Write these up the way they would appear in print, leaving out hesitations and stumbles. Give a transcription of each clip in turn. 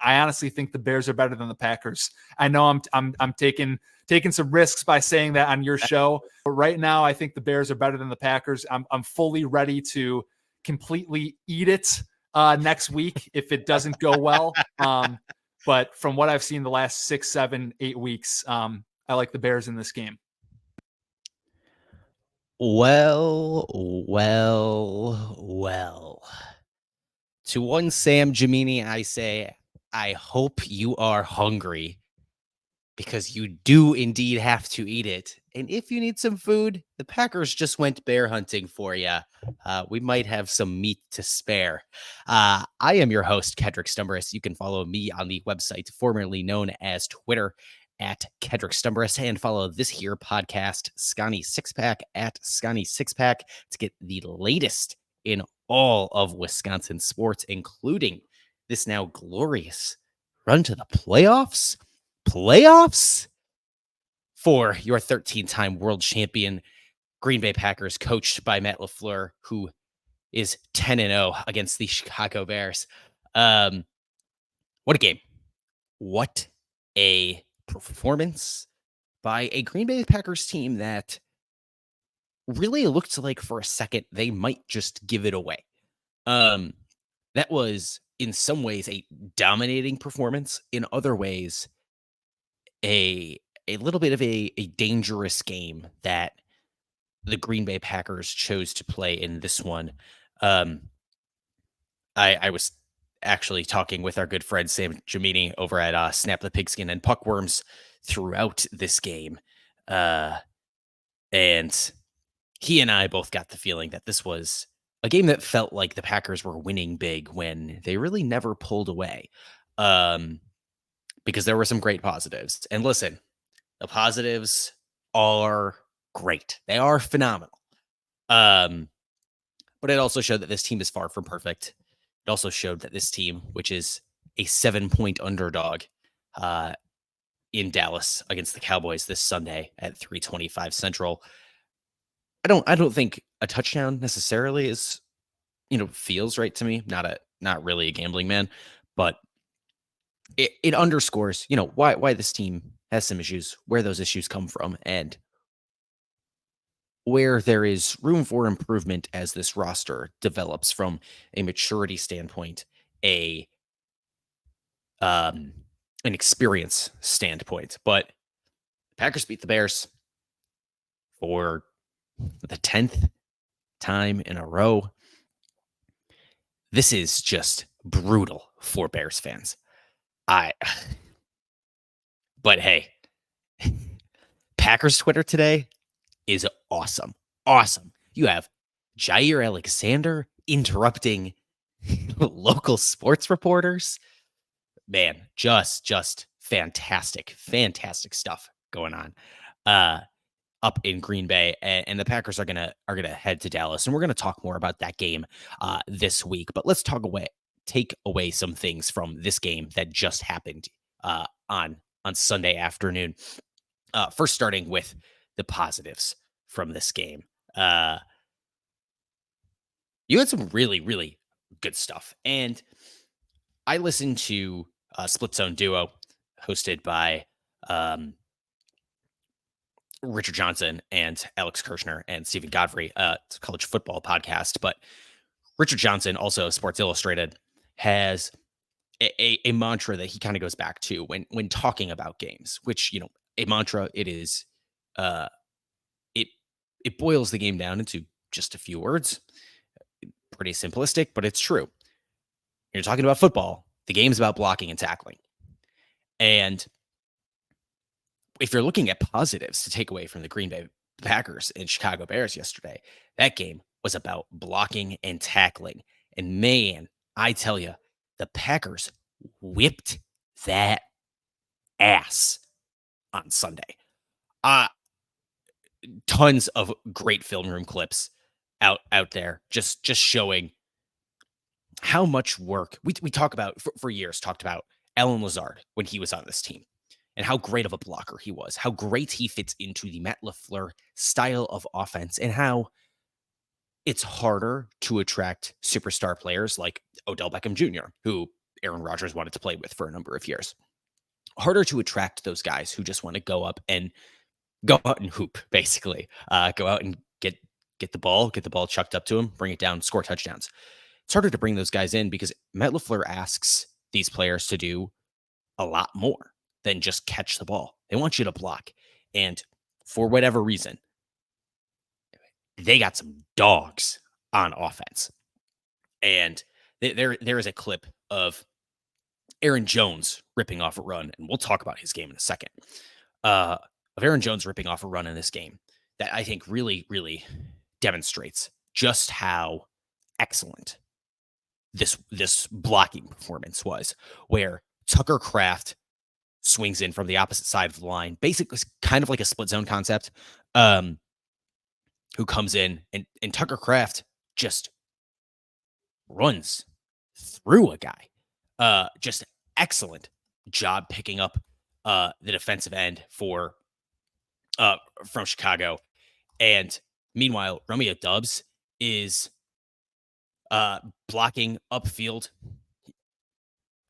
I honestly think the Bears are better than the Packers. I know I'm taking some risks by saying that on your show, but right now I think the Bears are better than the Packers. I'm fully ready to completely eat it next week if it doesn't go well. But from what I've seen the last 6, 7, 8 weeks, I like the Bears in this game. Well. To one Sam Gemini, I say, I hope you are hungry, because you do indeed have to eat it. And if you need some food, the Packers just went bear hunting for you. We might have some meat to spare. I am your host, Kedrick Stumbris. You can follow me on the website formerly known as Twitter at Kedrick Stumbris, and follow this here podcast, Scotty Sixpack, at Scotty Sixpack, to get the latest in all of Wisconsin sports, including this now glorious run to the playoffs for your 13-time world champion Green Bay Packers, coached by Matt LaFleur, who is 10-0 against the Chicago Bears. What a game. What a performance by a Green Bay Packers team that really looked like for a second they might just give it away. That was in some ways a dominating performance, in other ways a little bit of a dangerous game that the Green Bay Packers chose to play in this one. I was actually talking with our good friend Sam Gemini over at Snap the Pigskin and Puckworms throughout this game. And he and I both got the feeling that this was a game that felt like the Packers were winning big when they really never pulled away. Because there were some great positives. And listen, the positives are great. They are phenomenal. But it also showed that this team is far from perfect. It also showed that this team, which is a 7-point underdog in Dallas against the Cowboys this Sunday at 3:25 Central, I don't think a touchdown necessarily is, feels right to me. Not really a gambling man, but it underscores, why this team has some issues, where those issues come from, and where there is room for improvement as this roster develops from a maturity standpoint, an experience standpoint. But Packers beat the Bears for the 10th time in a row. This is just brutal for Bears fans. But hey, Packers Twitter today is awesome. Awesome. You have Jair Alexander interrupting local sports reporters. Man, just fantastic stuff going on up in Green Bay. And the Packers are gonna head to Dallas, and we're gonna talk more about that game this week. But let's take away some things from this game that just happened on Sunday afternoon. First, starting with the positives from this game. You had some really, really good stuff. And I listened to Split Zone Duo, hosted by Richard Johnson and Alex Kirshner and Stephen Godfrey. It's a college football podcast, but Richard Johnson, also Sports Illustrated, has a mantra that he kind of goes back to when talking about games, which, a mantra, it is, it boils the game down into just a few words. Pretty simplistic, but it's true. You're talking about football. The game's about blocking and tackling. And if you're looking at positives to take away from the Green Bay Packers and Chicago Bears yesterday, that game was about blocking and tackling. And man, I tell you, the Packers whipped that ass on Sunday. Tons of great film room clips out there, just showing how much work we talk about for years. Talked about Allen Lazard when he was on this team, and how great of a blocker he was, how great he fits into the Matt LaFleur style of offense, and how it's harder to attract superstar players like Odell Beckham Jr., who Aaron Rodgers wanted to play with for a number of years. Harder to attract those guys who just want to go up and go out and hoop, basically. Go out and get the ball chucked up to him, bring it down, score touchdowns. It's harder to bring those guys in because Matt LaFleur asks these players to do a lot more than just catch the ball. They want you to block. And for whatever reason, they got some dogs on offense. And there is a clip of Aaron Jones ripping off a run, and we'll talk about his game in a second. Of Aaron Jones ripping off a run in this game that I think really, really demonstrates just how excellent this blocking performance was, where Tucker Kraft swings in from the opposite side of the line, basically kind of like a split zone concept, who comes in and Tucker Kraft just runs through a guy. Just excellent job picking up the defensive end from Chicago. And meanwhile, Romeo Doubs is blocking upfield,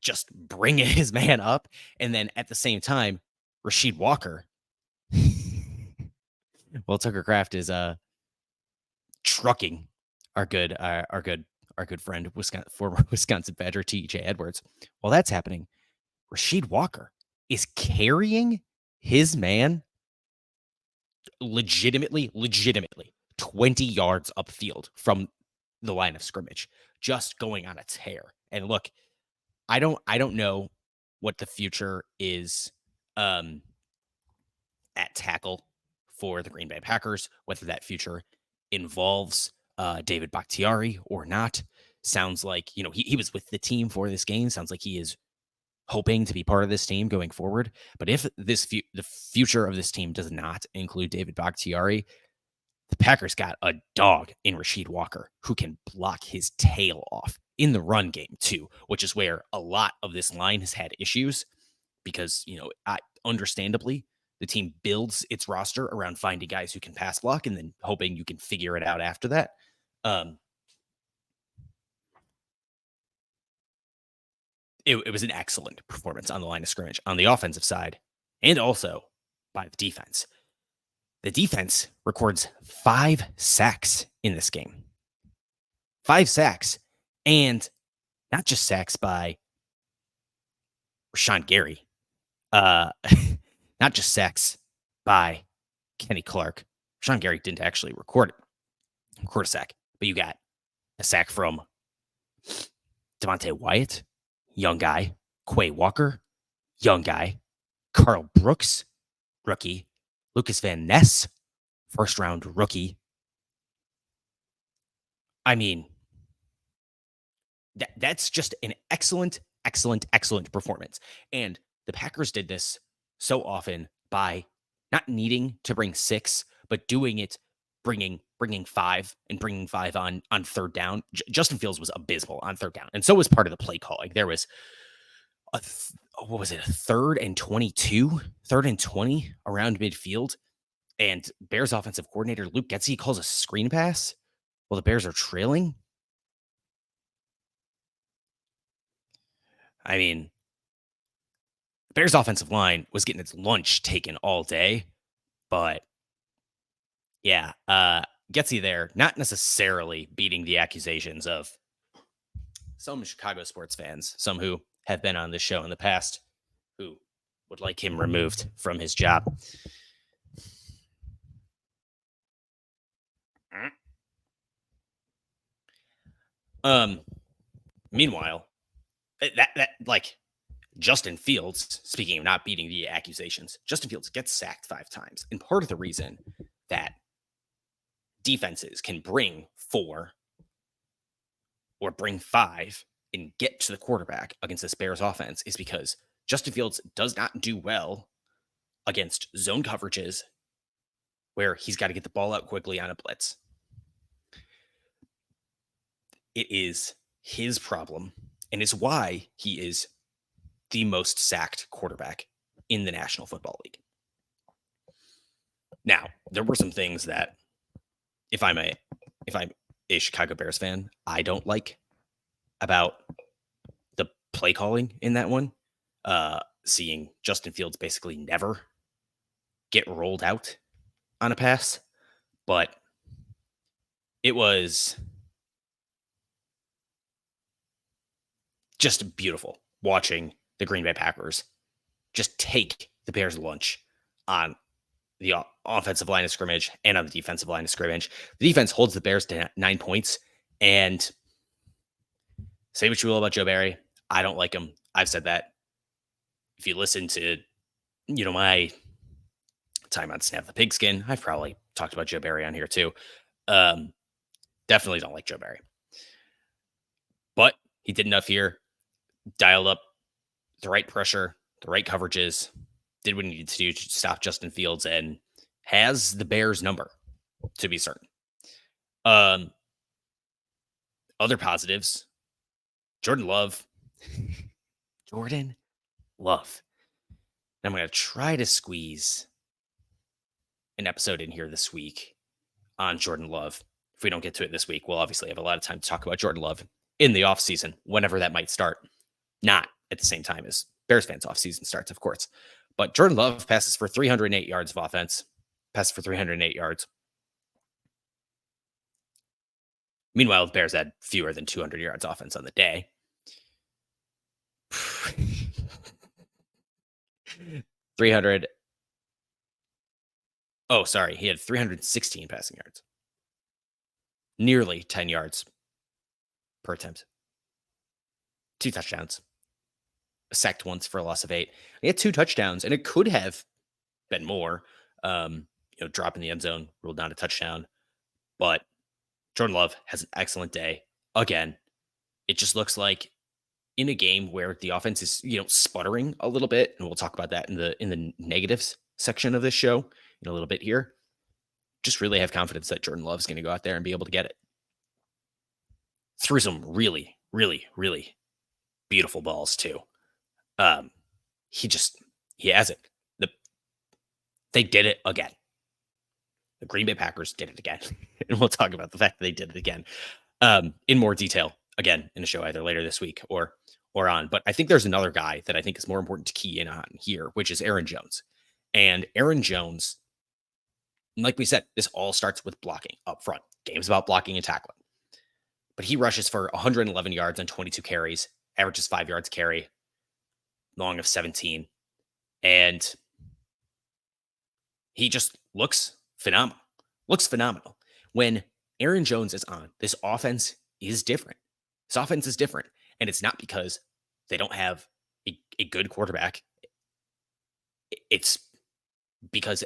just bringing his man up. And then at the same time, Rasheed Walker, well, Tucker Kraft is trucking our good friend, former Wisconsin Badger TJ Edwards. While that's happening, Rasheed Walker is carrying his man legitimately 20 yards upfield from the line of scrimmage, just going on a tear. And look, I don't know what the future is at tackle for the Green Bay Packers, whether that future involves David Bakhtiari or not. Sounds like, he was with the team for this game. Sounds like he is hoping to be part of this team going forward. But if the future of this team does not include David Bakhtiari, the Packers got a dog in Rasheed Walker who can block his tail off in the run game too, which is where a lot of this line has had issues because, understandably, the team builds its roster around finding guys who can pass block and then hoping you can figure it out after that. It was an excellent performance on the line of scrimmage on the offensive side and also by the defense. The defense records 5 sacks in this game. 5 sacks. And not just sacks by Rashawn Gary. Not just sacks by Kenny Clark. Rashawn Gary didn't actually record a sack. But you got a sack from Devontae Wyatt, young guy. Quay Walker, young guy. Carl Brooks, rookie. Lucas Van Ness, first-round rookie. I mean, that's just an excellent performance. And the Packers did this so often by not needing to bring 6, but doing it, bringing 5 and bringing 5 on third down. Justin Fields was abysmal on third down, and so was part of the play calling. There was a third and 22, third and 20 around midfield. And Bears offensive coordinator Luke Getsy calls a screen pass while the Bears are trailing. I mean, the Bears offensive line was getting its lunch taken all day, but yeah, Getsy there, not necessarily beating the accusations of some Chicago sports fans, some who have been on this show in the past, who would like him removed from his job. Meanwhile, that like Justin Fields, speaking of not beating the accusations, Justin Fields gets sacked 5 times. And part of the reason that defenses can bring 4 or bring 5 and get to the quarterback against this Bears offense is because Justin Fields does not do well against zone coverages where he's got to get the ball out quickly on a blitz. It is his problem, and it's why he is the most sacked quarterback in the National Football League. Now, there were some things that, if I'm a Chicago Bears fan, I don't like about the play calling in that one. Seeing Justin Fields basically never get rolled out on a pass, but it was just beautiful watching the Green Bay Packers just take the Bears' lunch on the offensive line of scrimmage and on the defensive line of scrimmage. The defense holds the Bears to 9 points. And say what you will about Joe Barry, I don't like him. I've said that. If you listen to, my time on Snap the Pigskin, I've probably talked about Joe Barry on here too. Definitely don't like Joe Barry. But he did enough here, dialed up the right pressure, the right coverages, did what he needed to do to stop Justin Fields, and has the Bears number, to be certain. Other positives, Jordan Love. Jordan Love. And I'm going to try to squeeze an episode in here this week on Jordan Love. If we don't get to it this week, we'll obviously have a lot of time to talk about Jordan Love in the offseason, whenever that might start. Not at the same time as Bears fans' offseason starts, of course. But Jordan Love passes for 308 yards of offense. Passes for 308 yards. Meanwhile, the Bears had fewer than 200 yards offense on the day. 300. Oh, sorry. He had 316 passing yards. Nearly 10 yards per attempt. 2 touchdowns. Sacked once for a loss of 8. He had 2 touchdowns, and it could have been more. Drop in the end zone, ruled not a touchdown. But Jordan Love has an excellent day. Again, it just looks like in a game where the offense is, sputtering a little bit, and we'll talk about that in the negatives section of this show in a little bit here. Just really have confidence that Jordan Love's going to go out there and be able to get it. Threw some really, really, really beautiful balls too. He has it. They did it again. The Green Bay Packers did it again. And we'll talk about the fact that they did it again in more detail, again, in a show either later this week or on. But I think there's another guy that I think is more important to key in on here, which is Aaron Jones. And Aaron Jones, like we said, this all starts with blocking up front. Game's about blocking and tackling. But he rushes for 111 yards on 22 carries, averages 5 yards carry, long of 17. And he just looks phenomenal. When Aaron Jones is on, this offense is different. And it's not because they don't have a good quarterback. It's because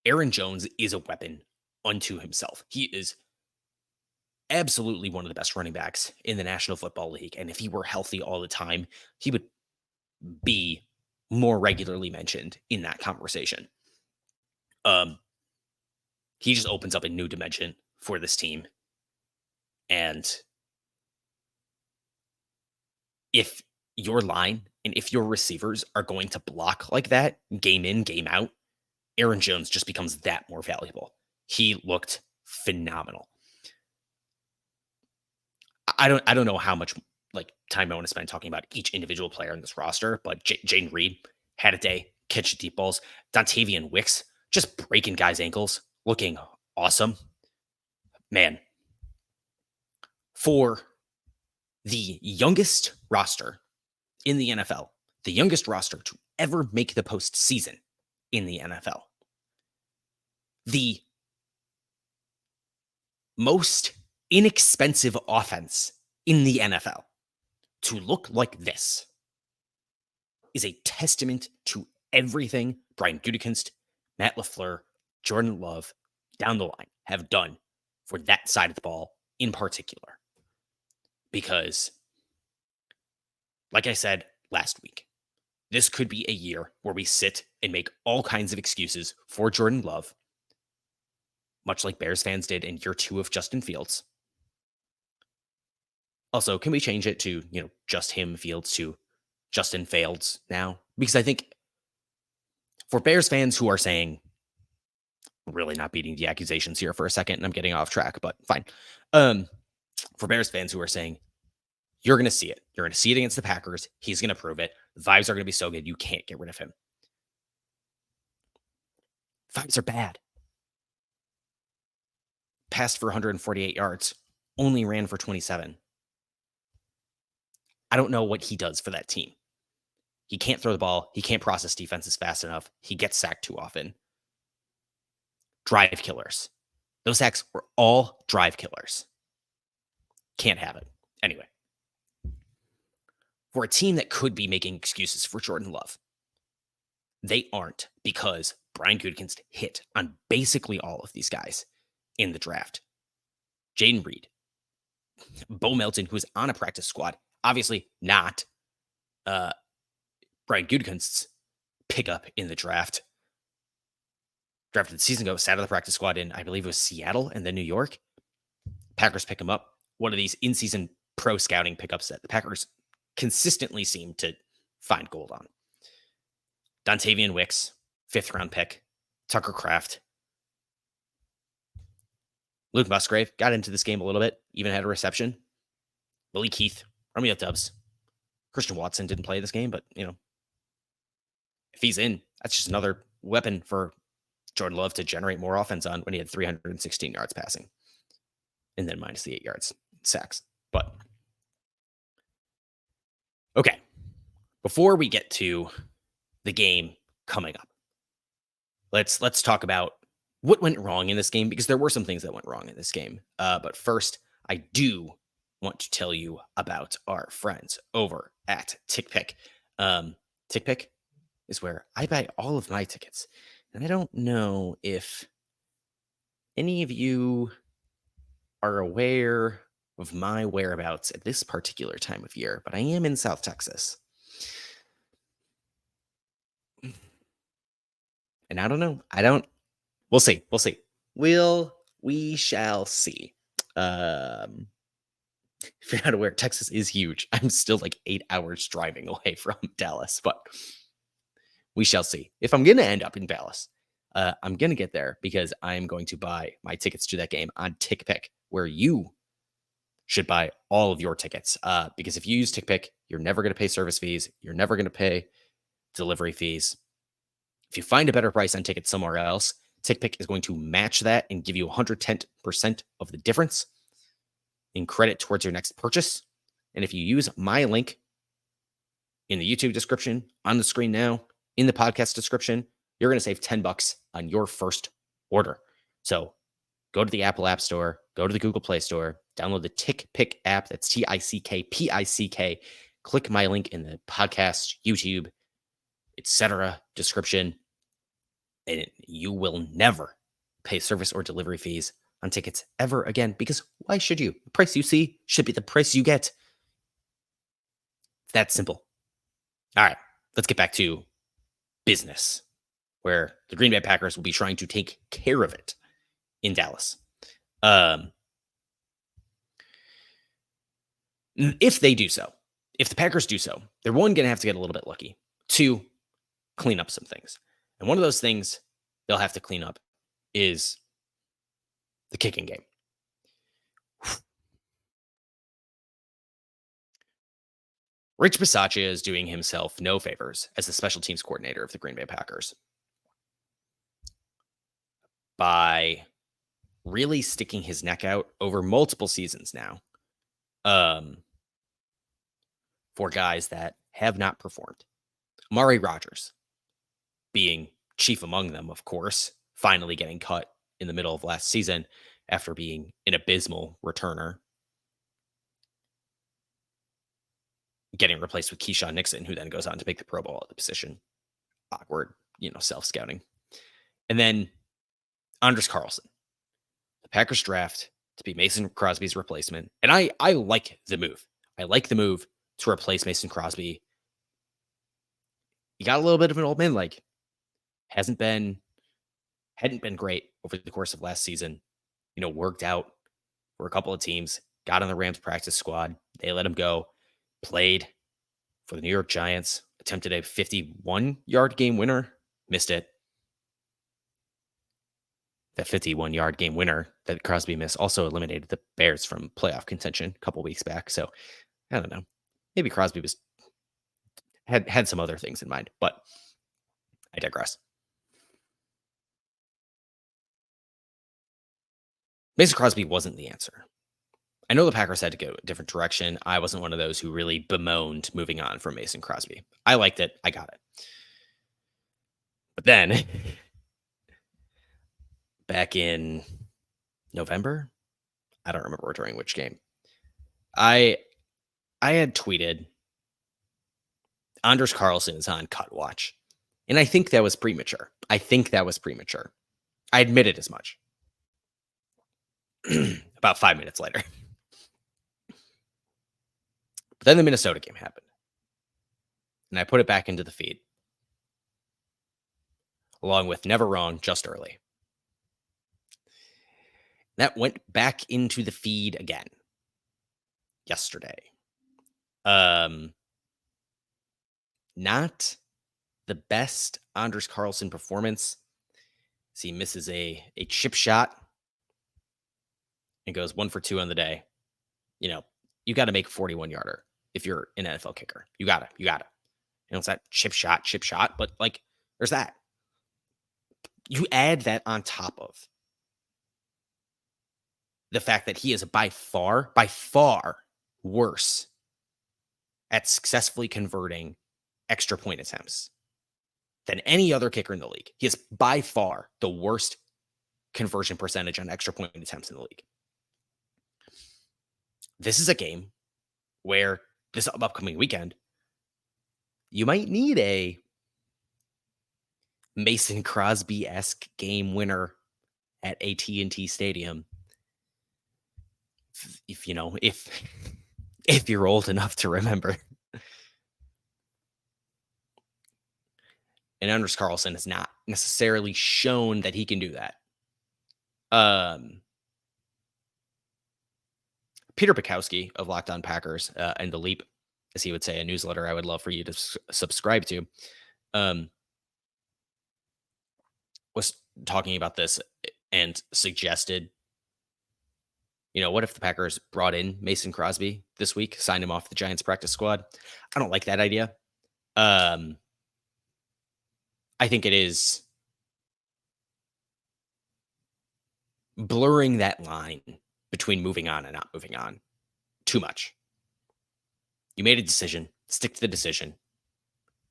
Aaron Jones is a weapon unto himself. He is absolutely one of the best running backs in the National Football League. And if he were healthy all the time, he would be more regularly mentioned in that conversation. He just opens up a new dimension for this team. And if your line and if your receivers are going to block like that, game in, game out, Aaron Jones just becomes that more valuable. He looked phenomenal. I don't know how much time I want to spend talking about each individual player in this roster, but Jaden Reed had a day, catch deep balls. Dontavian Wicks just breaking guys' ankles, looking awesome. Man, for the youngest roster in the NFL, the youngest roster to ever make the postseason in the NFL, the most inexpensive offense in the NFL, to look like this is a testament to everything Brian Gutekunst, Matt LaFleur, Jordan Love, down the line have done for that side of the ball in particular. Because, like I said last week, this could be a year where we sit and make all kinds of excuses for Jordan Love, much like Bears fans did in year 2 of Justin Fields. Also, can we change it to, just him Fields to Justin Fields now? Because I think for Bears fans who are saying, really not beating the accusations here for a second, and I'm getting off track, but fine. For Bears fans who are saying, You're going to see it. You're going to see it against the Packers. He's going to prove it. The vibes are going to be so good. You can't get rid of him. Vibes are bad. Passed for 148 yards, only ran for 27. I don't know what he does for that team. He can't throw the ball. He can't process defenses fast enough. He gets sacked too often. Drive killers. Those sacks were all drive killers. Can't have it. Anyway, for a team that could be making excuses for Jordan Love, they aren't, because Brian Gutekunst hit on basically all of these guys in the draft. Jaden Reed, Bo Melton, who's on a practice squad, obviously not Brian Gutekunst's pickup in the draft. Drafted the season ago, sat on the practice squad in, I believe it was Seattle and then New York. Packers pick him up. One of these in-season pro scouting pickups that the Packers consistently seem to find gold on. Dontavian Wicks, 5th round pick. Tucker Kraft. Luke Musgrave got into this game a little bit, even had a reception. Willie Keith, Romeo Dubs. Christian Watson didn't play this game, but, if he's in, that's just another weapon for Jordan Love to generate more offense on when he had 316 yards passing. And then minus the 8 yards sacks. But, okay. Before we get to the game coming up, let's talk about what went wrong in this game, because there were some things that went wrong in this game. But first, I do want to tell you about our friends over at TickPick. TickPick is where I buy all of my tickets. And I don't know if any of you are aware of my whereabouts at this particular time of year, but I am in South Texas. And I don't know. We'll see. We shall see. If you're not aware, Texas is huge. I'm still like 8 hours driving away from Dallas, but we shall see. If I'm going to end up in Dallas, I'm going to get there because I'm going to buy my tickets to that game on TickPick, where you should buy all of your tickets. Because if you use TickPick, you're never going to pay service fees. You're never going to pay delivery fees. If you find a better price on tickets somewhere else, TickPick is going to match that and give you 110% of the difference in credit towards your next purchase. And if you use my link in the YouTube description, on the screen now, in the podcast description, you're going to save $10 on your first order. So go to the Apple App Store, go to the Google Play Store, download the TickPick app. That's TickPick. Click my link in the podcast, YouTube, etc. description, and you will never pay service or delivery fees on tickets ever again, because why should you? The price you see should be the price you get. That's simple. All right, let's get back to business, where the Green Bay Packers will be trying to take care of it in Dallas. If they do so, if the Packers do so, they're one, going to have to get a little bit lucky. Two, clean up some things. And one of those things they'll have to clean up is the kicking game. Rich Bisaccia is doing himself no favors as the special teams coordinator of the Green Bay Packers by really sticking his neck out over multiple seasons now for guys that have not performed. Amari Rodgers being chief among them, of course, finally getting cut in the middle of last season after being an abysmal returner, getting replaced with Keyshawn Nixon, who then goes on to make the Pro Bowl at the position. Awkward, self-scouting. And then Anders Carlson, the Packers draft to be Mason Crosby's replacement. And I like the move. I like the move to replace Mason Crosby. He got a little bit of an old man leg. Hadn't been great over the course of last season. Worked out for a couple of teams, got on the Rams practice squad. They let him go, played for the New York Giants, attempted a 51-yard game winner, missed it. That 51-yard game winner that Crosby missed also eliminated the Bears from playoff contention a couple weeks back. So I don't know. Maybe Crosby had some other things in mind, but I digress. Mason Crosby wasn't the answer. I know the Packers had to go a different direction. I wasn't one of those who really bemoaned moving on from Mason Crosby. I liked it. I got it. But then, back in November, I don't remember during which game, I had tweeted, Anders Carlson is on cut watch. And I think that was premature. I admitted as much. About 5 minutes later. But then the Minnesota game happened. And I put it back into the feed. Along with Never Wrong, Just Early. That went back into the feed again. Yesterday. Not the best Anders Carlson performance. So he misses a chip shot and goes 1 for 2 on the day. You know, you got to make a 41-yarder if you're an NFL kicker. You got to. You know, it's that chip shot, but like, there's that. You add that on top of the fact that he is by far worse at successfully converting extra point attempts than any other kicker in the league. He is by far the worst conversion percentage on extra point attempts in the league. This is a game where this upcoming weekend, you might need a Mason Crosby-esque game winner at AT&T Stadium. If you know, if you're old enough to remember. And Anders Carlson has not necessarily shown that he can do that. Peter Bukowski of Locked On Packers and The Leap, as he would say, a newsletter I would love for you to subscribe to, was talking about this and suggested, you know, what if the Packers brought in Mason Crosby this week, signed him off the Giants practice squad? I don't like that idea. I think it is blurring that line between moving on and not moving on too much. You made a decision, stick to the decision.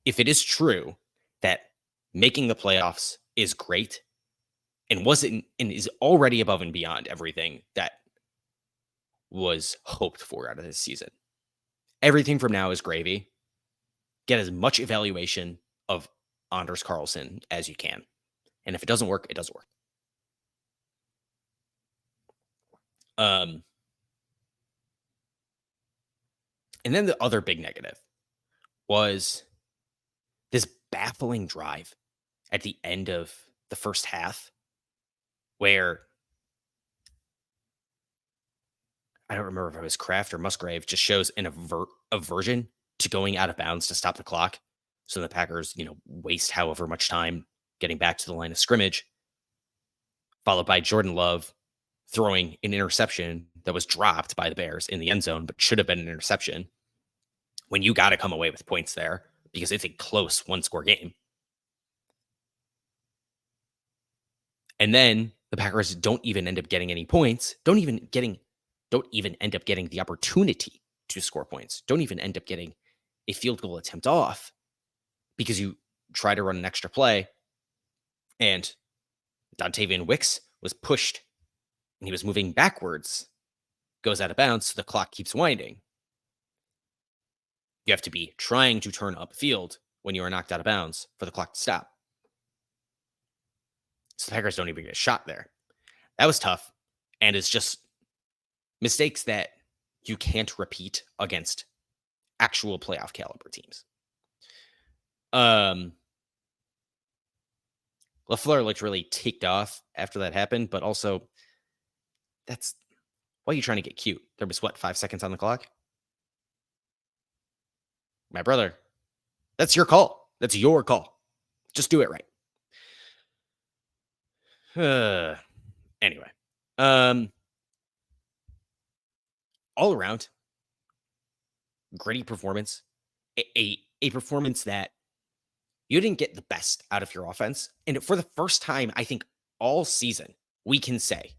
If it is true that making the playoffs is great and is already above and beyond everything that was hoped for out of this season, everything from now is gravy. Get as much evaluation of Anders Carlson as you can. And if it doesn't work, it doesn't work. And then the other big negative was this baffling drive at the end of the first half where I don't remember if it was Kraft or Musgrave just shows an aversion to going out of bounds to stop the clock. So the Packers, you know, waste however much time getting back to the line of scrimmage, followed by Jordan Love throwing an interception that was dropped by the Bears in the end zone, but should have been an interception when you got to come away with points there because it's a close one-score game. And then the Packers don't even end up getting any points, don't even end up getting the opportunity to score points, don't even end up getting a field goal attempt off because you try to run an extra play and Dontavian Wicks was pushed and he was moving backwards, goes out of bounds, so the clock keeps winding. You have to be trying to turn upfield when you are knocked out of bounds for the clock to stop. So the Packers don't even get a shot there. That was tough. And it's just mistakes that you can't repeat against actual playoff caliber teams. LaFleur looked really ticked off after that happened, but also that's why are you trying to get cute? There was 5 seconds on the clock? My brother, that's your call. That's your call. Just do it right. Anyway, all around, gritty performance, a performance that you didn't get the best out of your offense. And for the first time, I think all season, we can say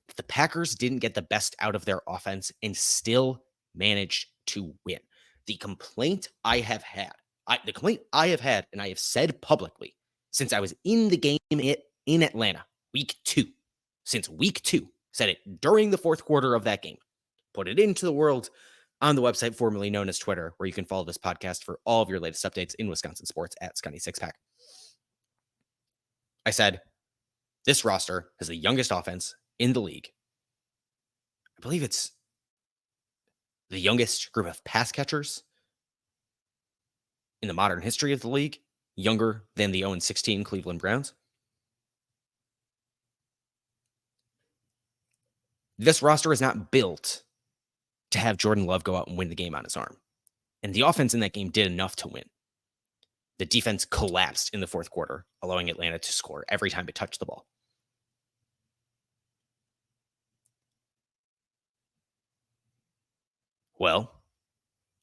that the Packers didn't get the best out of their offense and still managed to win. The complaint I have had, and I have said publicly since I was in the game in Atlanta, week 2, since week 2, said it during the fourth quarter of that game, put it into the world on the website formerly known as Twitter, where you can follow this podcast for all of your latest updates in Wisconsin sports at Scotty Sixpack. I said, this roster has the youngest offense in the league. I believe it's the youngest group of pass catchers in the modern history of the league, younger than the 0-16 Cleveland Browns. This roster is not built to have Jordan Love go out and win the game on his arm. And the offense in that game did enough to win. The defense collapsed in the fourth quarter, allowing Atlanta to score every time it touched the ball. Well,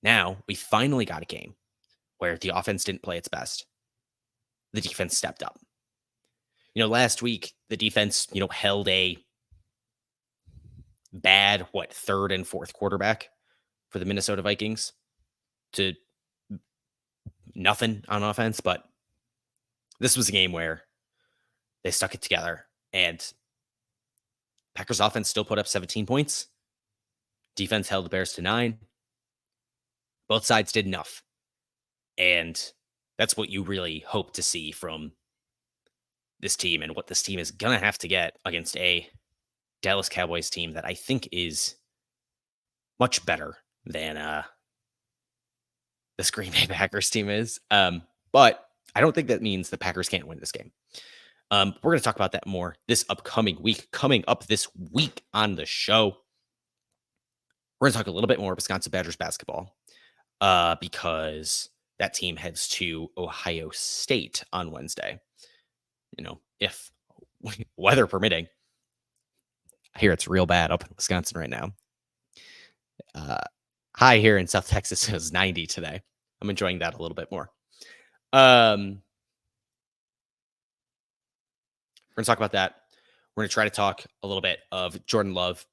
now we finally got a game where the offense didn't play its best. The defense stepped up. Last week, the defense, held a bad, third and fourth quarterback for the Minnesota Vikings to nothing on offense. But this was a game where they stuck it together, and Packers offense still put up 17 points. Defense held the Bears to 9. Both sides did enough. And that's what you really hope to see from this team, and what this team is going to have to get against a Dallas Cowboys team that I think is much better than this Green Bay Packers team is. But I don't think that means the Packers can't win this game. We're going to talk about that more this upcoming week. Coming up this week on the show, we're going to talk a little bit more Wisconsin Badgers basketball because that team heads to Ohio State on Wednesday. If weather permitting. I hear it's real bad up in Wisconsin right now. High here in South Texas is 90 today. I'm enjoying that a little bit more. We're going to talk about that. We're going to try to talk a little bit of Jordan Love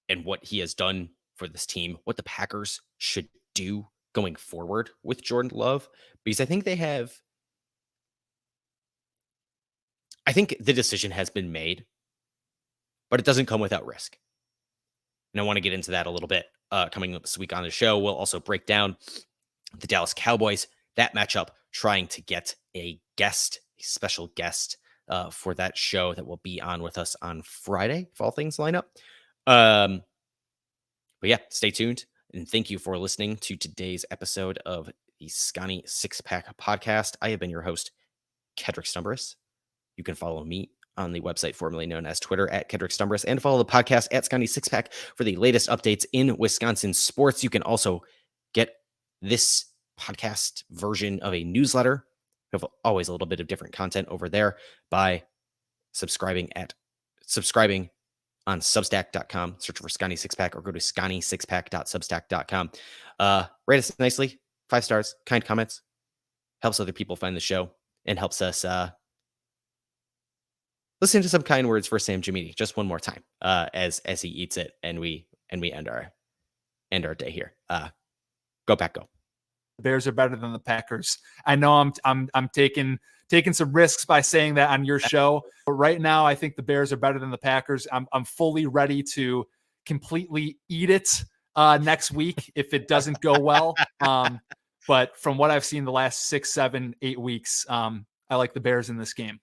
and what he has done for this team, what the Packers should do going forward with Jordan Love, because I think the decision has been made, but it doesn't come without risk. And I want to get into that a little bit coming up this week on the show. We'll also break down the Dallas Cowboys, that matchup, trying to get a special guest for that show that will be on with us on Friday, if all things line up. But yeah, stay tuned. And thank you for listening to today's episode of the Scotty Sixpack podcast. I have been your host, Kedrick Stumbris. You can follow me on the website formerly known as Twitter at Kedrick Stumbris, and follow the podcast at Scotty Sixpack for the latest updates in Wisconsin sports. You can also get this podcast version of a newsletter. We have always a little bit of different content over there by subscribing on Substack.com. Search for Scotty Sixpack or go to ScottySixpack.substack.com. Rate us nicely, 5 stars, kind comments, helps other people find the show, and helps us listen to some kind words for Sam Jamiti just one more time as he eats it, and we end our day here. Go Pack, go. The Bears are better than the Packers. I know I'm taking some risks by saying that on your show, but right now I think the Bears are better than the Packers. I'm fully ready to completely eat it next week if it doesn't go well. But from what I've seen the last 6, 7, 8 weeks, I like the Bears in this game.